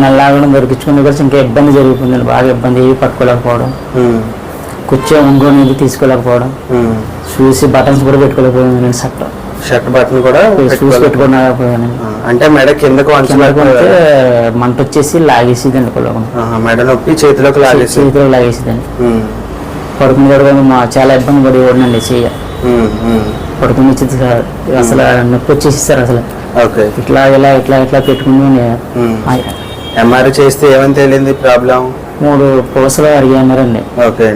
నల్లాగడం దొరికించుకుని కూడా ఇంకా ఇబ్బంది జరిగిపోయిందండి. బాగా ఇబ్బంది, ఏవి పట్టుకోలేకపోవడం, కూర్చో ఒంగోని తీసుకోలేకపోవడం, చూసి బటన్స్ కూడా పెట్టుకోలేకపోయాను. షర్ట్ బటన్ కూడా చూసి పెట్టుకోలేకపోయాను. అంటే మెడ కిందకు వంచలేకపోతే మంట వచ్చేసి లాగేసేదండి. మెడ నొప్పి చేతిలోకి లాగేసేదండి. పడుకుని కూడా చాలా ఇబ్బంది పడి ఓడినండి. పడుకుని అసలు నొప్పి వచ్చేసిస్తారు. అసలు ఇట్లా ఇలా ఇట్లా ఇట్లా పెట్టుకుని ఎంఆర్ఐ చేస్తే ఏమని తేలింది ప్రాబ్లం? 3 పూసలు అడిగారండి. ఓకే.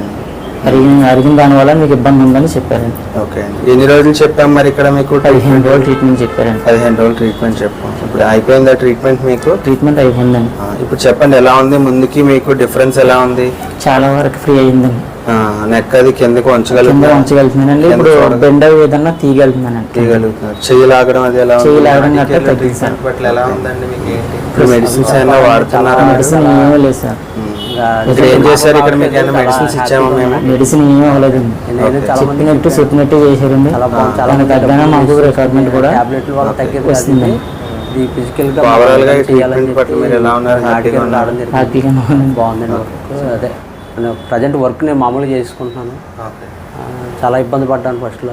అరిగిన దాని వల్ల మీకు ఇబ్బంది ఉందని చెప్పారండి. ఓకే. ఎన్ని రోజులు చెప్పాం మరి ఇక్కడ మీకు? 15 రోజులు ట్రీట్మెంట్ చెప్పారండి. 15 రోజులు ట్రీట్మెంట్ చెప్పాం. ఇప్పుడు అయిపోయిందా ట్రీట్మెంట్ మీకు? ట్రీట్మెంట్ అయిపోయిందండి. ఇప్పుడు చెప్పండి ఎలా ఉంది, ముందుకి మీకు డిఫరెన్స్ ఎలా ఉంది? చాలా వరకు ఫ్రీ అయిందండి. నెక్ అది కిందకు వంచగలుగుతున్నానండి. ఇప్పుడు బెండ్ ఏదన్నా తీయగలుగుతున్నానండి. చెయ్యి లాగడం అది ఎలా? చెయ్యి లాగడం గట్రా తగ్గించాను. ఎలా ఉందండి మీకు? ఇప్పుడు మెడిసిన్స్ ఏమైనా వాడుతున్నారా? మెడిసిన్ ఏమీ లేదు సార్. ఏం చేశారు ఇక్కడ? మీకు ఏమైనా మెడిసిన్స్ ఇచ్చాము మేము? మెడిసిన్ ఏమీ అవ్వలేదండి. చెప్పినట్టు చేశారండి. దాని తగ్గన మాకు రిక్వైర్మెంట్ కూడా వస్తుంది. ఓవరాల్ గా ట్రీట్మెంట్ పట్ల మీరు ఎలా ఉన్నారు? హ్యాపీగా బాగుందండి. అదే ప్రజెంట్ వర్క్ నేను మామూలుగా చేసుకుంటున్నాను. చాలా ఇబ్బంది పడ్డాను ఫస్ట్లో.